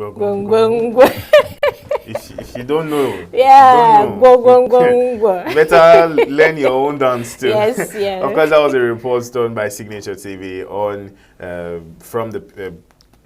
If you don't know, yeah, you don't know. Better learn your own dance too. Yes, yeah. Of course, that was a report done by Signature TV on from the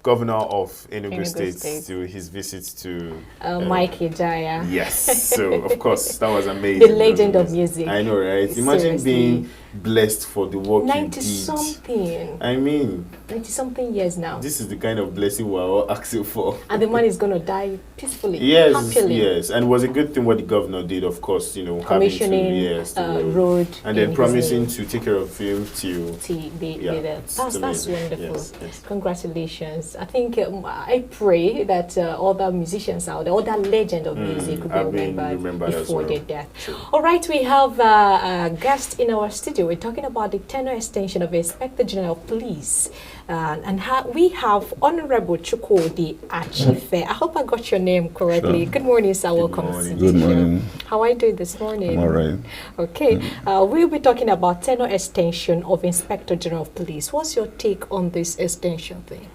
governor of Enugu State to his visit to Mike Ejaya. Yes, so of course that was amazing. The legend of music. I know, right? Imagine being blessed for the work you did. 90-something. I mean, 90-something years now. This is the kind of blessing we're all asking for. And the man is going to die peacefully, happily. Yes, and it was a good thing what the governor did, of course, commissioning road, and then promising to take care of him till that's wonderful. Yes. Congratulations. I think I pray that other musicians out there, other legend of music will be remembered before their death. Sure. All right, we have a guest in our studio. We're talking about the tenure extension of Inspector General of Police. And we have Honorable Chukwudi Achife. I hope I got your name correctly. Sure. Good morning, sir. Welcome. Good morning. How are you doing this morning? I'm all right. Okay. We'll be talking about tenure extension of Inspector General of Police. What's your take on this extension thing?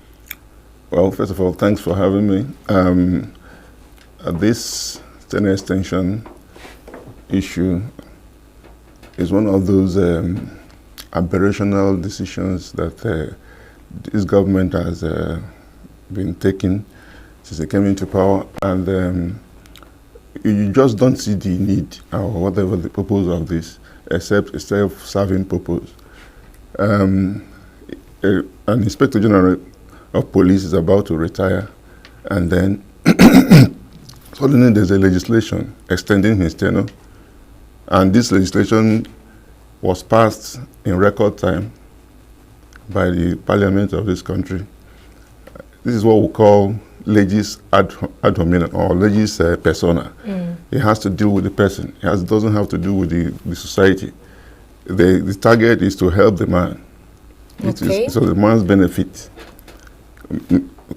Well, first of all, thanks for having me. This tenure extension issue is one of those aberrational decisions that this government has been taking since they came into power, and you just don't see the need or whatever the purpose of this, except a self-serving purpose. An Inspector General of Police is about to retire, and then suddenly there's a legislation extending his tenure, and this legislation was passed in record time by the parliament of this country. This is what we call legis ad hominem, or legis persona. It has to deal with the person. It doesn't have to do with the society. The target is to help the man. Okay. So the man's benefit.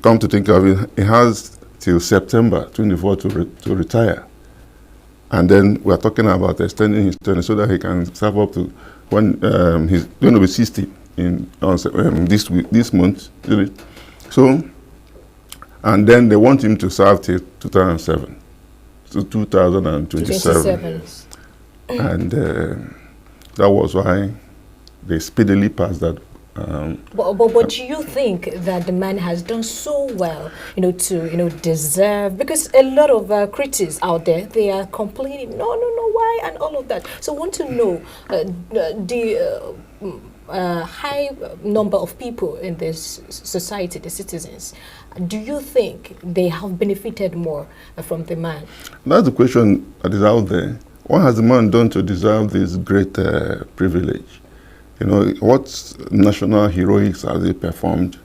Come to think of it, he has till September 24 to retire. And then we're talking about extending his tenure so that he can serve up to when he's going to be 60 this month. So, and then they want him to serve till 2007, to 2027. And that was why they speedily passed that. But do you think that the man has done so well, to deserve? Because a lot of critics out there, they are complaining, no, why, and all of that. So I want to know the high number of people in this society, the citizens. Do you think they have benefited more from the man? That's the question that is out there. What has the man done to deserve this great privilege? What national heroics have they performed?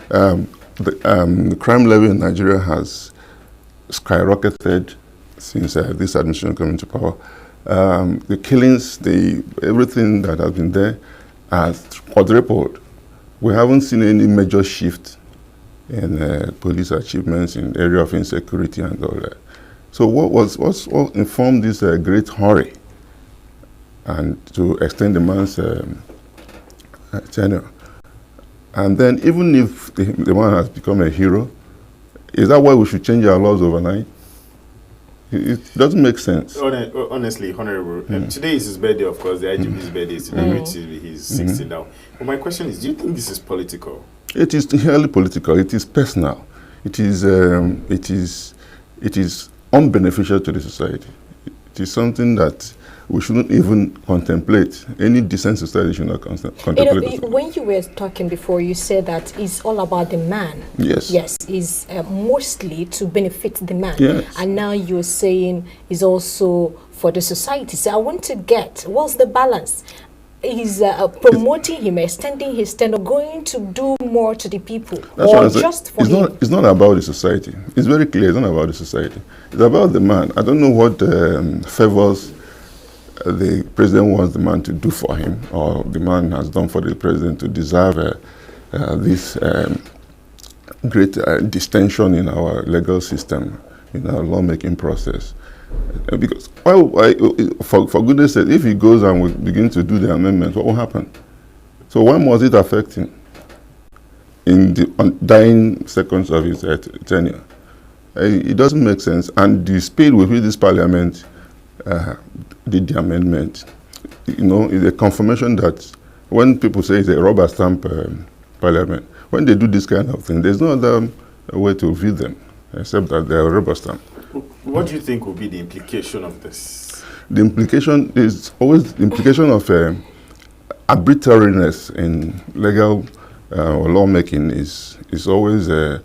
The crime level in Nigeria has skyrocketed since this administration came into power. The killings, everything that has been there has quadrupled. We haven't seen any major shift in police achievements in the area of insecurity and all that. So what informed this great hurry and to extend the man's tenure? And then even if the man has become a hero, is that why we should change our laws overnight? It doesn't make sense. Honestly, Honorable, today is his birthday, of course, the IGP's birthday is today, which he's 60 now. But my question is, do you think this is political? It is highly political. It is personal. It is unbeneficial to the society. It is something that we shouldn't even contemplate. Any decent society should not contemplate. When you were talking before, you said that it's all about the man. Yes. Yes, it's mostly to benefit the man. Yes. And now you're saying it's also for the society. So I want to get, what's the balance? Is promoting him, extending his tenure, going to do more to the people, or just for him? It's not about the society. It's very clear. It's not about the society. It's about the man. I don't know what favors the president wants the man to do for him, or the man has done for the president to deserve this great distension in our legal system, in our lawmaking process. Because for goodness sake, if he goes and we begin to do the amendments, what will happen? So why must it affect him in the dying seconds of his tenure? It doesn't make sense. And the speed with which this parliament did the amendment, is a confirmation that when people say it's a rubber stamp parliament, when they do this kind of thing, there's no other way to view them except that they're a rubber stamp. What do you think will be the implication of this? The implication is always the implication of arbitrariness in legal or lawmaking is always dire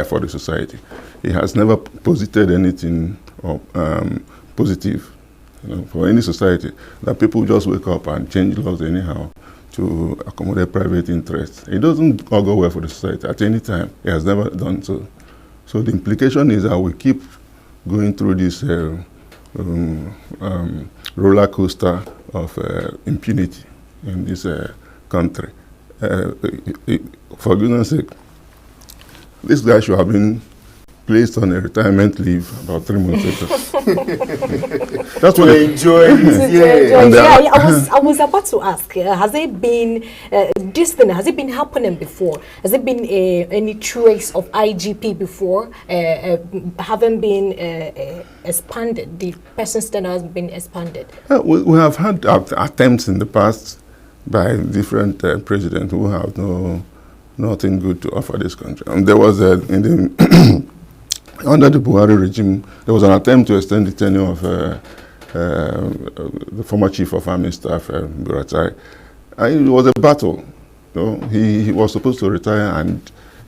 for the society. It has never posited anything positive for any society, that people just wake up and change laws anyhow to accommodate private interests. It doesn't all go well for the society at any time. It has never done so. So the implication is that we keep going through this roller coaster of impunity in this country. For goodness sake, this guy should have been placed on a retirement leave about 3 months ago. That's what enjoy it. I was about to ask, has it been this thing? Has it been happening before? Has it been any trace of IGP before? Haven't been expanded? The person's tenure has been expanded. We have had attempts in the past by different presidents who have nothing good to offer this country. And there was in the under the Buhari regime, there was an attempt to extend the tenure of the former chief of army staff, Buratai. And it was a battle. He was supposed to retire, and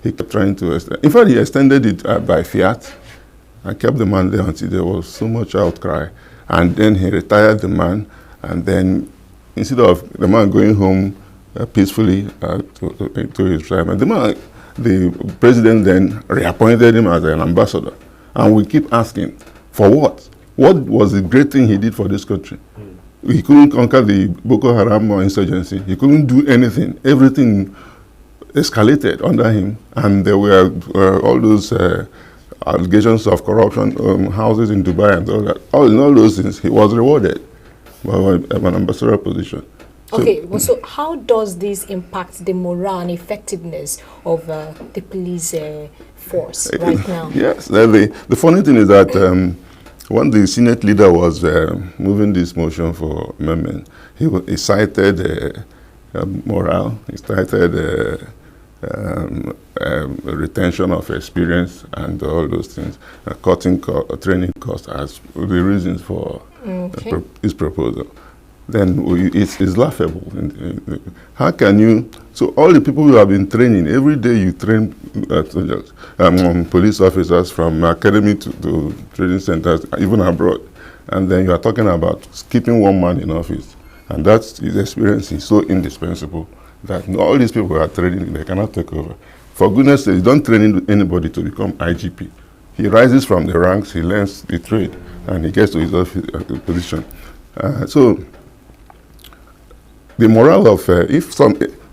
he kept trying to extend. In fact, he extended it by fiat and kept the man there until there was so much outcry. And then he retired the man, and then instead of the man going home peacefully to his retirement, the president then reappointed him as an ambassador. And we keep asking, for what? What was the great thing he did for this country? He couldn't conquer the Boko Haram or insurgency. He couldn't do anything. Everything escalated under him. And there were all those allegations of corruption, houses in Dubai and all that. In all those things, he was rewarded by an ambassador position. Okay, well, so how does this impact the morale and effectiveness of the police force right now? Yes, the funny thing is that when the Senate leader was moving this motion for amendment, he cited morale, he cited retention of experience and all those things, cutting training costs as the reasons for his proposal. Then it's laughable. How can you? So all the people who have been training, every day you train police officers from academy to training centers, even abroad, and then you are talking about keeping one man in office, and his experience is so indispensable that all these people who are training, they cannot take over. For goodness sake, don't train anybody to become IGP. He rises from the ranks, he learns the trade, and he gets to his office, position. So the morale of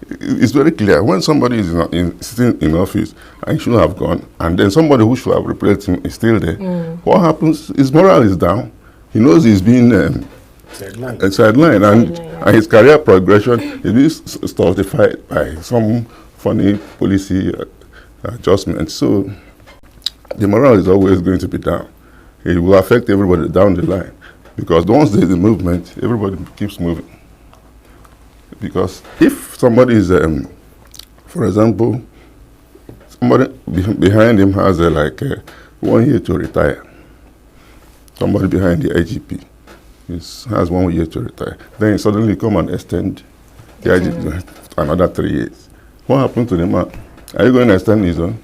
it's very clear. When somebody is sitting in office and should have gone, and then somebody who should have replaced him is still there, what happens? His morale is down. He knows he's been sidelined, and his career progression is stultified by some funny policy adjustments. So the morale is always going to be down. It will affect everybody down the line, because once there's a movement, everybody keeps moving. Because if somebody is, for example, somebody behind him has 1 year to retire, somebody behind the IGP has 1 year to retire, then he suddenly come and extend the IGP to another 3 years. What happened to the man? Are you going to extend his own?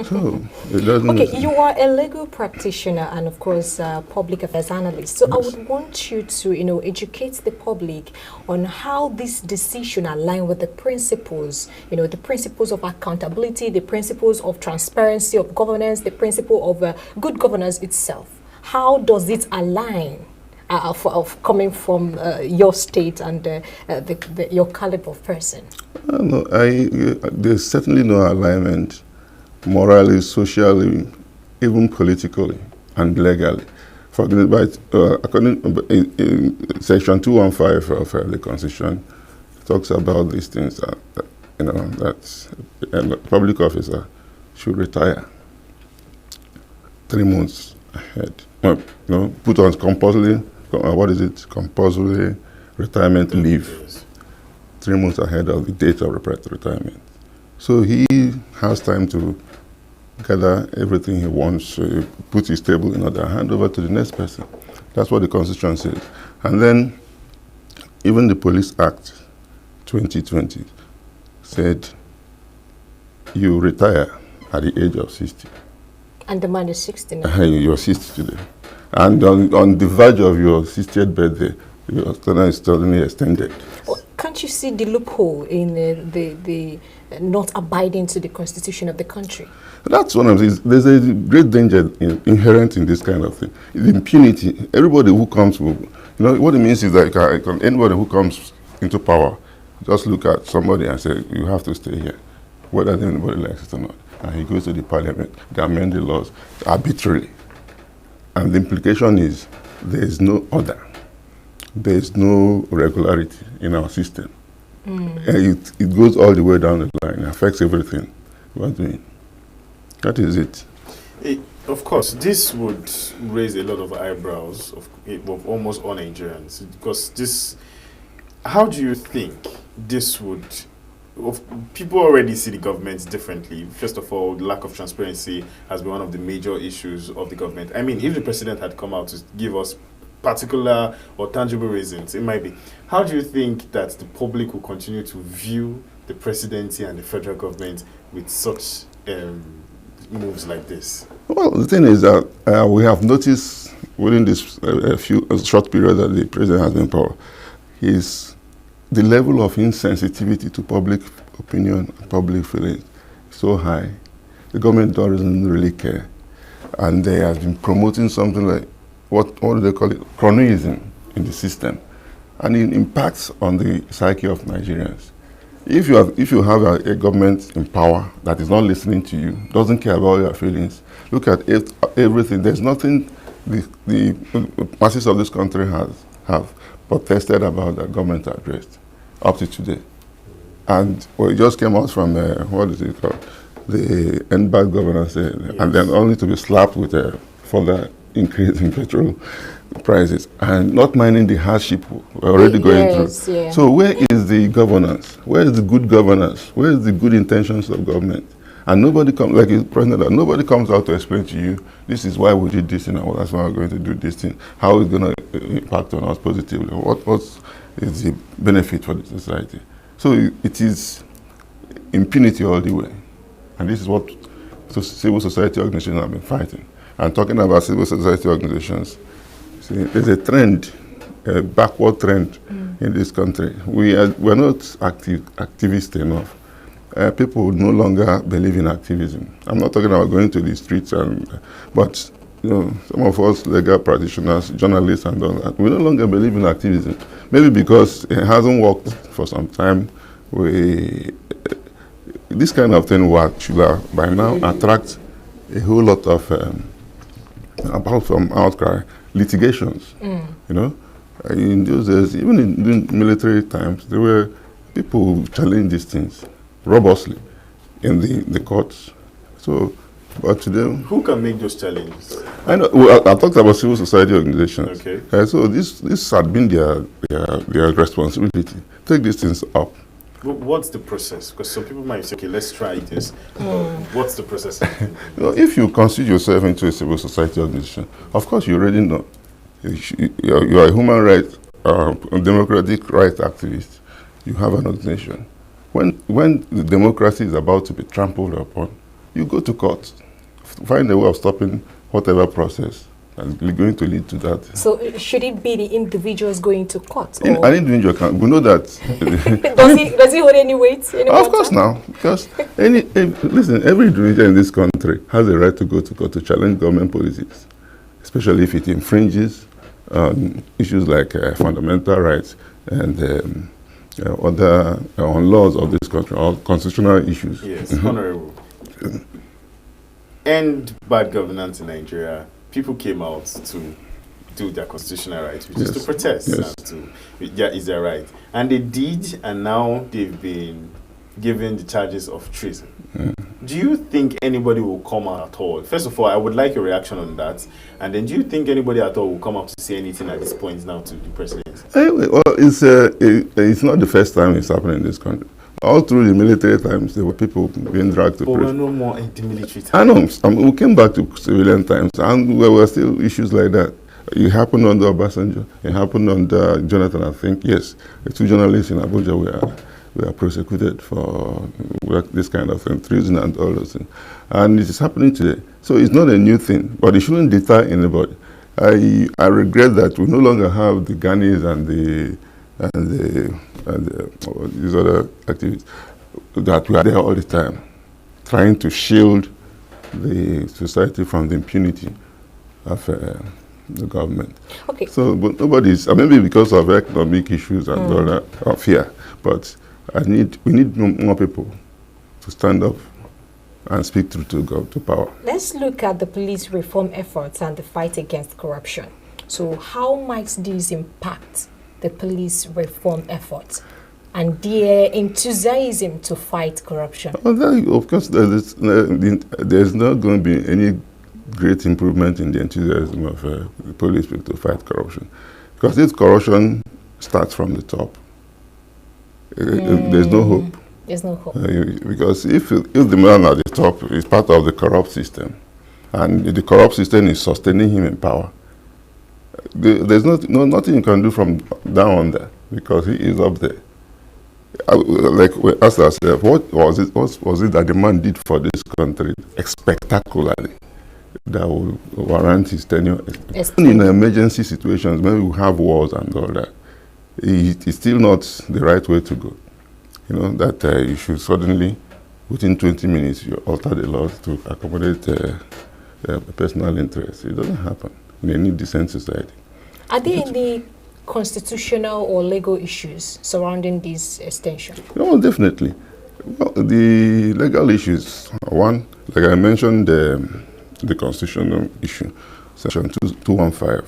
So it doesn't. Okay, you are a legal practitioner and, of course, public affairs analyst. So yes. I would want you to, educate the public on how this decision align with the principles, the principles of accountability, the principles of transparency of governance, the principle of good governance itself. How does it align? Of coming from your state and your caliber of person? No, there's certainly no alignment morally, socially, even politically and legally. According to Section 215 of the Constitution, talks about these things that a public officer should retire 3 months ahead. Well, put on compulsory, compulsory retirement leave 3 months ahead of the date of retirement. So he has time to gather everything he wants, put his table in order, hand over to the next person. That's what the Constitution says. And then even the Police Act 2020 said you retire at the age of 60. And the man is 60 now. You're 60 today. And on the verge of your 60th birthday, your tenure is suddenly extended. Well, can't you see the loophole in the not abiding to the constitution of the country? That's one of these. There's a great danger inherent in this kind of thing. The impunity. Everybody who comes, what it means is that anybody who comes into power, just look at somebody and say, you have to stay here, whether anybody likes it or not. And he goes to the parliament, they amend the laws arbitrarily. And the implication is there is no order. There is no regularity in our system. And it goes all the way down the line. It affects everything we are doing. That is it. Of course, this would raise a lot of eyebrows of almost all Nigerians. Because how do you think this would... people already see the government differently. First of all, lack of transparency has been one of the major issues of the government. I mean, if the president had come out to give us particular or tangible reasons, it might be. How do you think that the public will continue to view the presidency and the federal government with such moves like this? Well, the thing is that we have noticed within this short period that the president has been in power, the level of insensitivity to public opinion and public feeling is so high. The government doesn't really care. And they have been promoting something like, what do they call it? Cronyism in the system. And it impacts on the psyche of Nigerians. If you have a government in power that is not listening to you, doesn't care about your feelings, look at everything. There's nothing the masses of this country have protested about the government addressed up to today. And it just came out from, what is it called? The end bad governance, yes. And then only to be slapped with a further increase in petrol prices and not minding the hardship we're already going through. Yeah. So where is the governance? Where is the good governance? Where is the good intentions of government? And nobody comes, like the president, nobody comes out to explain to you, this is why we did this and that's why we're going to do this thing. How it's going to impact on us positively? What is the benefit for the society? So it is impunity all the way. And this is what civil society organizations have been fighting. And talking about civil society organizations, see, there's a trend, a backward trend in this country. We're not activist enough. People no longer believe in activism. I'm not talking about going to the streets, but some of us legal practitioners, journalists, and all that, we no longer believe in activism. Maybe because it hasn't worked for some time. This kind of thing should by now attract a whole lot of, apart from outcry, litigations. In those days, even in military times, there were people who challenged these things robustly in the courts. So, but today, who can make those challenges? I know. Well, I talked about civil society organizations. Okay. So this had been their responsibility. Take these things up. But what's the process? Because some people might say, okay, let's try this. What's the process? If you consider yourself into a civil society organization, of course you already know. You are a human rights, democratic rights activist. You have an organization. When the democracy is about to be trampled upon, you go to court, find a way of stopping whatever process and going to lead to that. So should it be the individuals going to court? An individual can. We know that. does he hold any weight? Of course now, because listen, every individual in this country has a right to go to court to challenge government policies, especially if it infringes on issues like fundamental rights and other on laws of this country or constitutional issues. Yes, honorable. End bad governance in Nigeria. People came out to do their constitutional rights, which is to protest. Is their right. And they did, and now they've been given the charges of treason. do you think anybody will come out at all? First of all, I would like your reaction on that. And then do you think anybody at all will come out to say anything at this point now to the president? Anyway, well, it's not the first time it's happening in this country. All through the military times, there were people being dragged to prison. But we're no more in the military times. I know. We came back to civilian times, and there were still issues like that. It happened under Obasanjo. It happened under Jonathan, I think. Yes, the 2 journalists in Abuja were prosecuted for this kind of treason and all those things. And it is happening today. So it's not a new thing, but it shouldn't deter anybody. I regret that we no longer have the Ghanis and these other activists that we are there all the time, trying to shield the society from the impunity of the government. Okay. So, but nobody's, maybe because of economic issues and all that, or fear, but we need more people to stand up and speak through to power. Let's look at the police reform efforts and the fight against corruption. So how might these impact the police reform efforts and their enthusiasm to fight corruption? Well, of course, there's not going to be any great improvement in the enthusiasm of the police to fight corruption. Because this corruption starts from the top. There's no hope. There's no hope. Because if the man at the top is part of the corrupt system, and the corrupt system is sustaining him in power, there's nothing you can do from down under, because he is up there. Like we asked ourselves, what was it that the man did for this country spectacularly that will warrant his tenure? In emergency situations, maybe we have wars and all that, it's still not the right way to go. You know, that you should suddenly, within 20 minutes, you alter the laws to accommodate personal interests. It doesn't happen in any decent society. Are there any constitutional or legal issues surrounding this extension? No, definitely. Well, the legal issues, one, like I mentioned, the constitutional issue, section 215,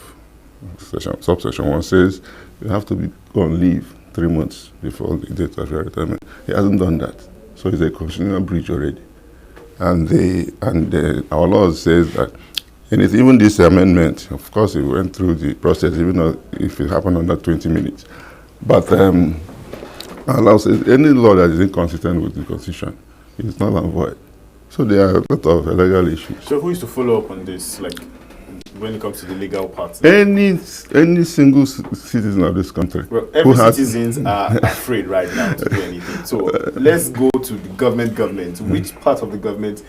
subsection 1 says you have to go on leave 3 months before the date of your retirement. He hasn't done that, so it's a constitutional breach already. And our law says that even this amendment, of course, it went through the process, even though if it happened under 20 minutes. But our law says any law that is inconsistent with the Constitution is null and void. So there are a lot of legal issues. So who is to follow up on this, like when it comes to the legal part? Any single citizen of this country. Well, every citizens are afraid right now to do anything. So let's go to the government. Which part of the government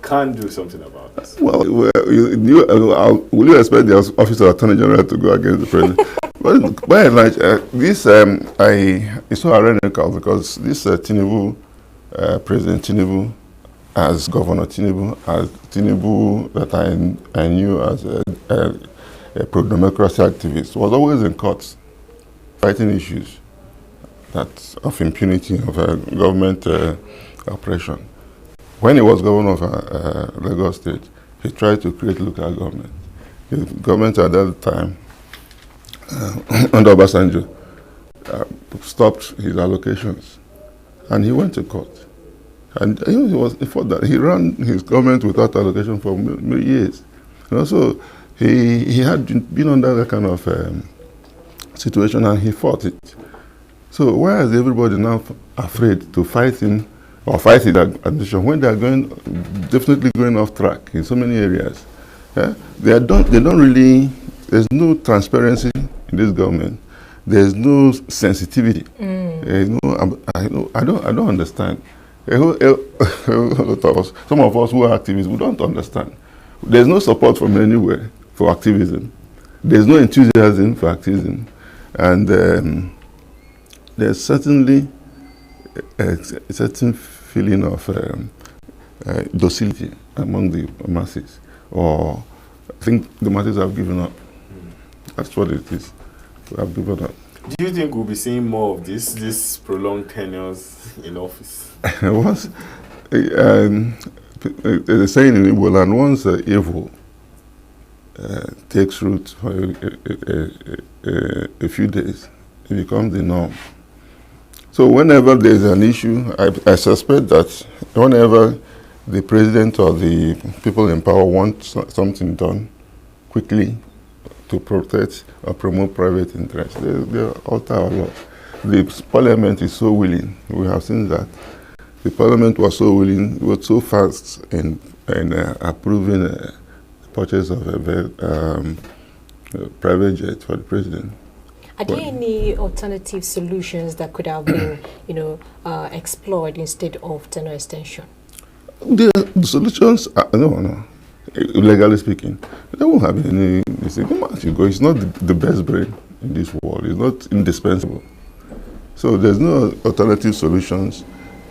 can do something about this? Well, will you expect the Office of Attorney General to go against the President? But by and large, this is so ironical because this Tinubu, President Tinubu, as Governor Tinubu, that I knew as a pro-democracy activist, was always in courts fighting issues of impunity of government oppression. When he was governor of Lagos State, he tried to create local government. The government at that time, under Obasanjo, stopped his allocations, and he went to court. And he fought that. He ran his government without allocation for many years. And also, he had been under that kind of situation, and he fought it. So why is everybody now afraid to fight him or fight his administration when they are definitely going off track in so many areas? Yeah? They don't really. There's no transparency in this government. There's no sensitivity. There's no, I don't understand. Some of us who are activists, we don't understand. There's no support from anywhere for activism. There's no enthusiasm for activism. And there's certainly a certain feeling of docility among the masses. Or I think the masses have given up. That's what it is. We have given up. Do you think we'll be seeing more of this prolonged tenures in office? Once, there's a saying in Igbo land, once evil takes root for a few days, it becomes the norm. So whenever there's an issue, I suspect that whenever the president or the people in power want something done quickly to protect or promote private interests, they alter our law. The parliament is so willing. We have seen that. The parliament was so willing, was so fast in approving the purchase of a private jet for the president. Are there any alternative solutions that could have been, explored instead of tenure extension? The solutions, no. Legally speaking, they won't have any. They say, come on, you go. It's not the best brain in this world. It's not indispensable. So there's no alternative solutions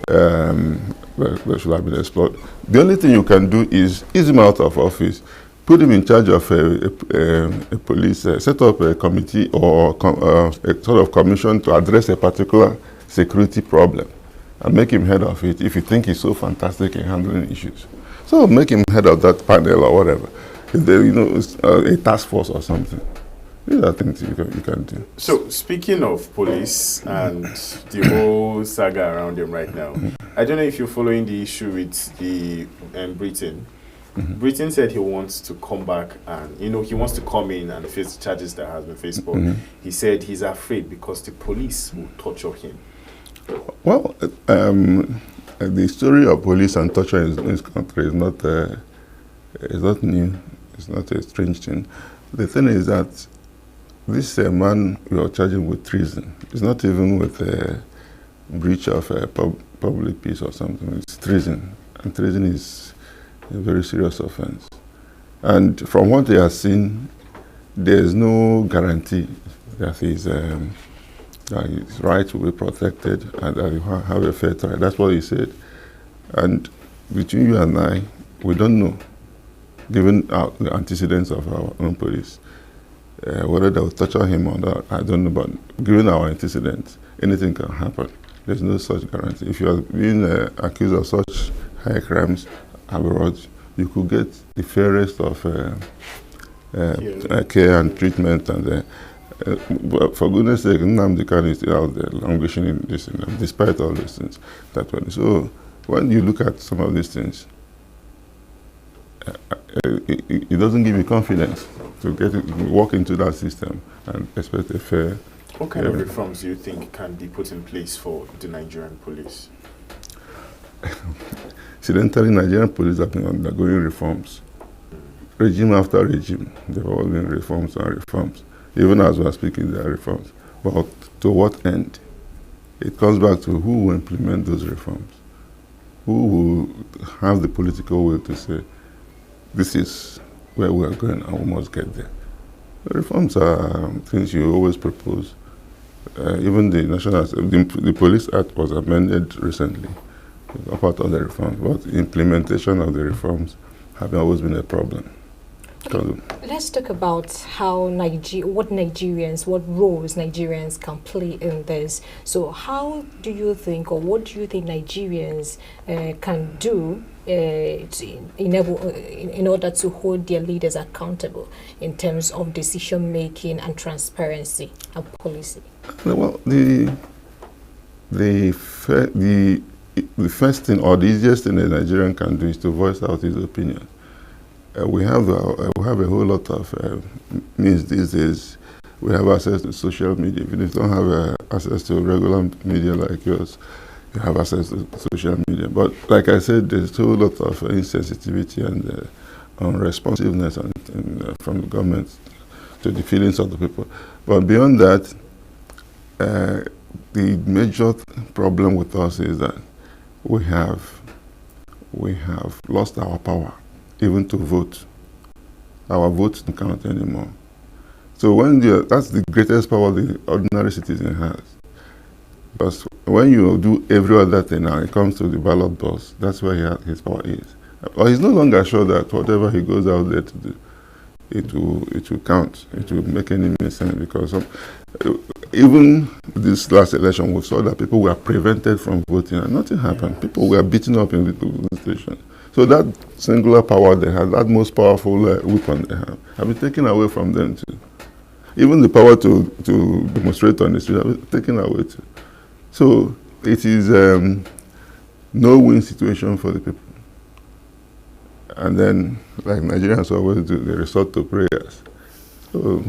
that should have been explored. The only thing you can do is ease him out of office, put him in charge of a police, set up a committee or a sort of commission to address a particular security problem, and make him head of it if you think he's so fantastic in handling issues. So make him head of that panel or whatever. If there, a task force or something. These are things you can do. So speaking of police and the whole saga around them right now, I don't know if you're following the issue with the Britain. Britain said he wants to come back and, he wants to come in and face the charges that has been faced. But he said he's afraid because the police will torture him. Well, the story of police and torture in this country is not new. It's not a strange thing. The thing is that this man you are charging with treason. It's not even with a breach of public peace or something. It's treason, and treason is a very serious offense. And from what they have seen, there is no guarantee that his rights will be protected and that he have a fair trial. That's what he said. And between you and I, we don't know, given the antecedents of our own police, whether they will torture him or not, I don't know. But given our antecedents, anything can happen. There's no such guarantee. If you are being accused of such high crimes abroad, you could get the fairest of care and treatment. And but for goodness sake, Nnamdi Kanu is still out there languishing in this, despite all these things. So when you look at some of these things, it doesn't give you confidence to walk into that system and expect a fair. What kind of reforms do you think can be put in place for the Nigerian police? Incidentally, Nigerian police have been undergoing reforms. Regime after regime, they've all been reforms and reforms. Even as we are speaking, there are reforms. But to what end? It comes back to who will implement those reforms. Who will have the political will to say, this is where we are going and we must get there. The reforms are things you always propose. Even the Police Act was amended recently, apart of the reforms, but the implementation of the reforms have always been a problem. Let's talk about how what roles Nigerians can play in this. So how do you think, or what do you think Nigerians can do in order to hold their leaders accountable in terms of decision making and transparency and policy? Well, the first thing or the easiest thing a Nigerian can do is to voice out his opinion. We have a whole lot of means these days. We have access to social media. Even if you don't have access to regular media like yours, you have access to social media. But like I said, there's a whole lot of insensitivity and unresponsiveness from the government to the feelings of the people. But beyond that, the major problem with us is that we have lost our power, even to vote. Our votes don't count anymore. So that's the greatest power the ordinary citizen has. Because when you do every other thing now, it comes to the ballot box, that's where his power is. Or he's no longer sure that whatever he goes out there to do, it will count. It will make any sense, because even this last election, we saw that people were prevented from voting and nothing happened. People were beaten up in the polling station. So that singular power they had, that most powerful weapon they have been taken away from them too. Even the power to demonstrate on the street have been taken away too. So it is no-win situation for the people. And then, like Nigerians always do, they resort to prayers. So,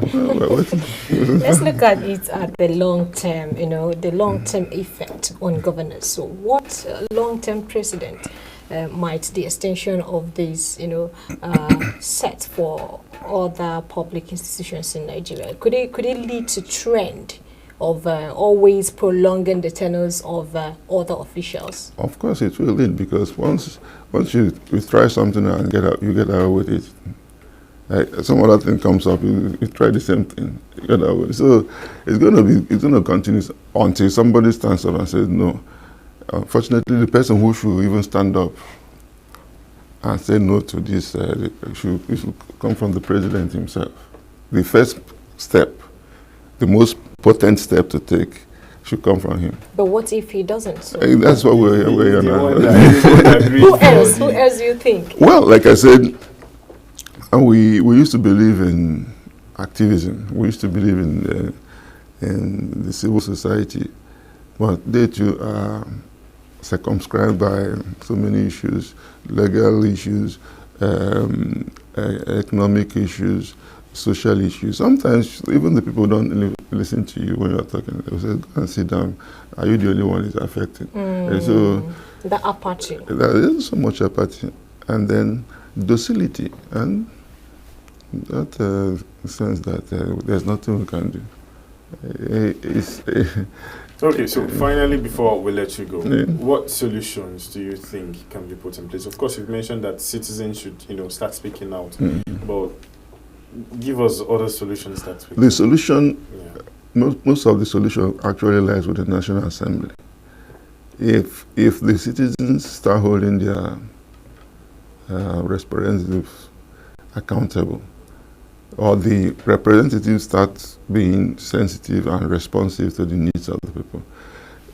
let's look at it at the long term, the long-term effect on governance. So what long-term precedent might the extension of this, set for other public institutions in Nigeria? Could it lead to trend of always prolonging the tenures of other officials? Of course it will lead, because once you try something and you get out with it, some other thing comes up, you try the same thing, you get out with it. So it's going to continue until somebody stands up and says no. Unfortunately, the person who should even stand up and say no to this should come from the president himself. The first step, the most potent step to take, should come from him. But what if he doesn't? So that's what we're now. Who else do you think? Well, like I said, we used to believe in activism. We used to believe in the civil society, but they too are circumscribed by so many issues, legal issues, economic issues, social issues. Sometimes even the people don't listen to you when you're talking. They say, go and sit down. Are you the only one who's affected? And so the apathy. There is so much apathy. And then docility. And that sense that there's nothing we can do. Okay, so finally, before we let you go, what solutions do you think can be put in place? Of course, you've mentioned that citizens should, start speaking out, but give us other solutions that we The solution, most of the solution actually lies with the National Assembly. If the citizens start holding their representatives accountable, or the representatives start being sensitive and responsive to the needs of the people.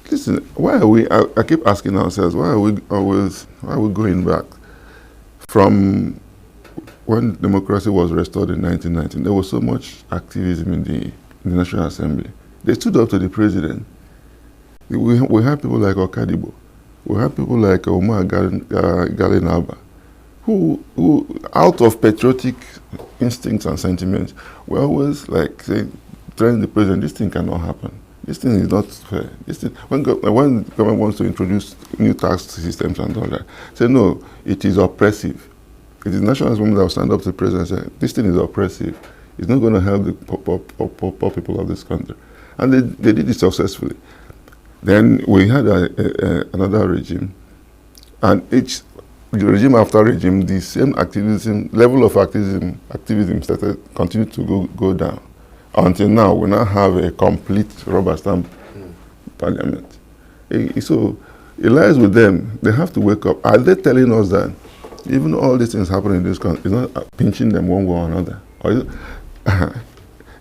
Listen, why are we, I keep asking ourselves, why are we going back? From when democracy was restored in 1919, there was so much activism in the National Assembly. They stood up to the president. We had people like Okadibo. We had people like Omar Galinaba, who out of patriotic instincts and sentiments, were always like saying, telling the president, this thing cannot happen. This thing is not fair. When government wants to introduce new tax systems and all that, say no, it is oppressive. It is National Assembly that will stand up to the president and say, this thing is oppressive. It's not going to help the poor people of this country. And they did it successfully. Then we had another regime, and each regime after regime, the same level of activism continued to go down. Until now, we now have a complete rubber stamp parliament. So it lies with them. They have to wake up. Are they telling us that even all these things happening in this country is not pinching them one way or another?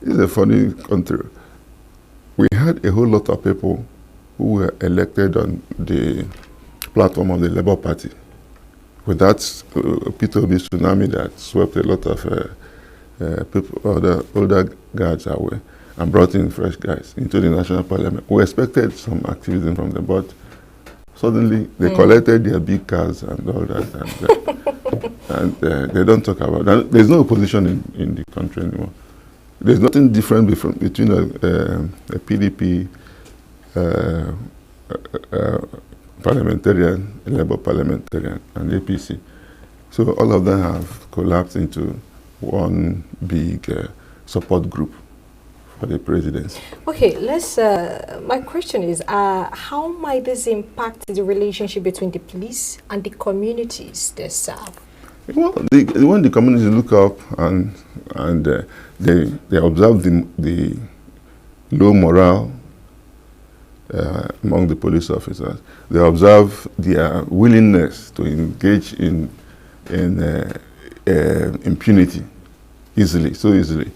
It's a funny country. We had a whole lot of people who were elected on the platform of the Labour Party. With that P2B tsunami that swept a lot of people, older guards away, and brought in fresh guys into the National Parliament. We expected some activism from them, but suddenly they collected their big cars and all that, and they don't talk about that. There's no opposition in the country anymore. There's nothing different between a PDP parliamentarian, a Labour parliamentarian, and APC. So all of them have collapsed into one big support group for the presidency. Okay, my question is, how might this impact the relationship between the police and the communities they serve? Well, when the communities look up and they observe the low morale among the police officers, they observe their willingness to engage in impunity so easily.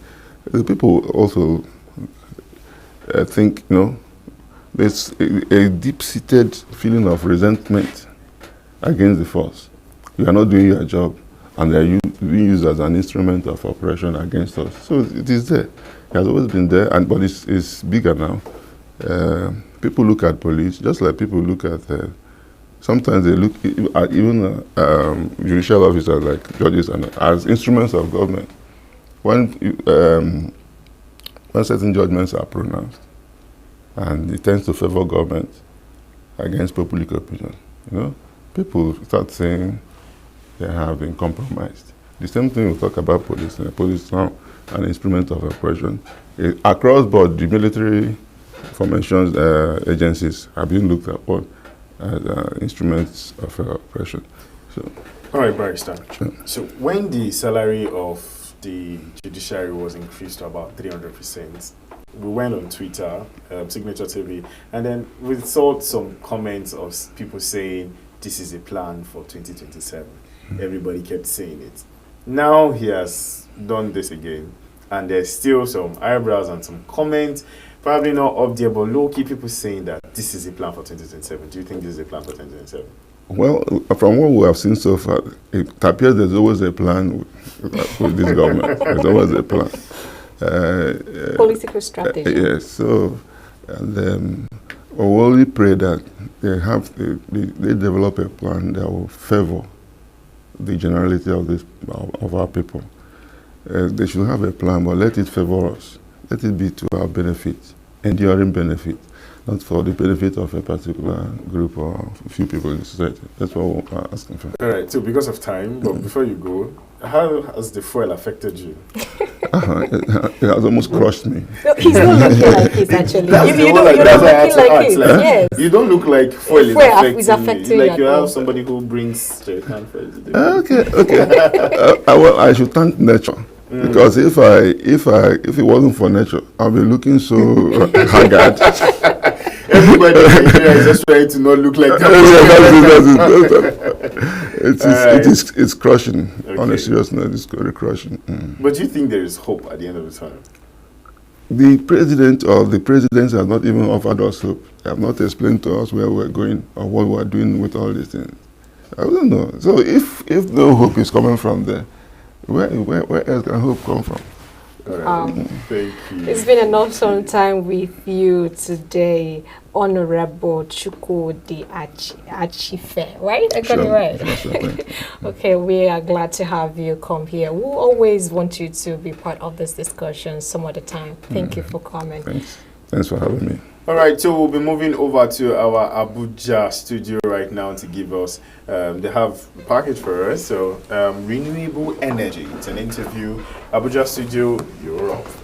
The people also think, there's a deep-seated feeling of resentment against the force. You are not doing your job, and they are being used as an instrument of oppression against us. So it is there. It has always been there, but it's bigger now. People look at police just like people look at sometimes they look at even judicial officers like judges and as instruments of government. When certain judgments are pronounced, and it tends to favor government against public opinion, people start saying they have been compromised. The same thing we talk about police. Police now an instrument of oppression. Across board, the military formations agencies have been looked upon as instruments of oppression. So, all right, Barrister. Sure. So when the salary of the judiciary was increased to about 300%, we went on Twitter, Signature TV, and then we saw some comments of people saying this is a plan for 2027. Everybody kept saying it. Now he has done this again, and there's still some eyebrows and some comments, probably not up there, but low-key people saying that this is a plan for 2027. Do you think this is a plan for 2027? Well, from what we have seen so far, it appears there's always a plan with this government. There's always a plan. Political strategy. Yes. So, and we only pray that they develop a plan that will favor the generality of our people. They should have a plan, but let it favor us. Let it be to our benefit, enduring benefit, not for the benefit of a particular group or a few people in society. That's what we're asking for. All right, so because of time, but before you go, how has the fuel affected you? It has almost crushed me. No, he's not looking like this, actually. You're not looking like this. Yes. You don't look like fuel is affecting you. Like you have somebody who brings jerrycan for you. Okay. I should thank nature. Because if it wasn't for nature, I'd be looking so haggard. Everybody in Nigeria is just trying to not look like that. It's crushing. Okay. On a serious note, it's very crushing. But do you think there is hope at the end of the tunnel? The president or the presidents have not even offered us hope. They have not explained to us where we're going or what we're doing with all these things. I don't know. So if no hope is coming from there, where else can hope come from? Thank you. It's been an awesome time with you today, Honorable Chukwudi Achife, right? I got it right. Yes, okay, we are glad to have you come here. We always want you to be part of this discussion some other time. Thank you for coming. Thanks for having me. All right, so we'll be moving over to our Abuja studio right now to give us, they have a package for us, so renewable energy. It's an interview. Abuja studio, you're off.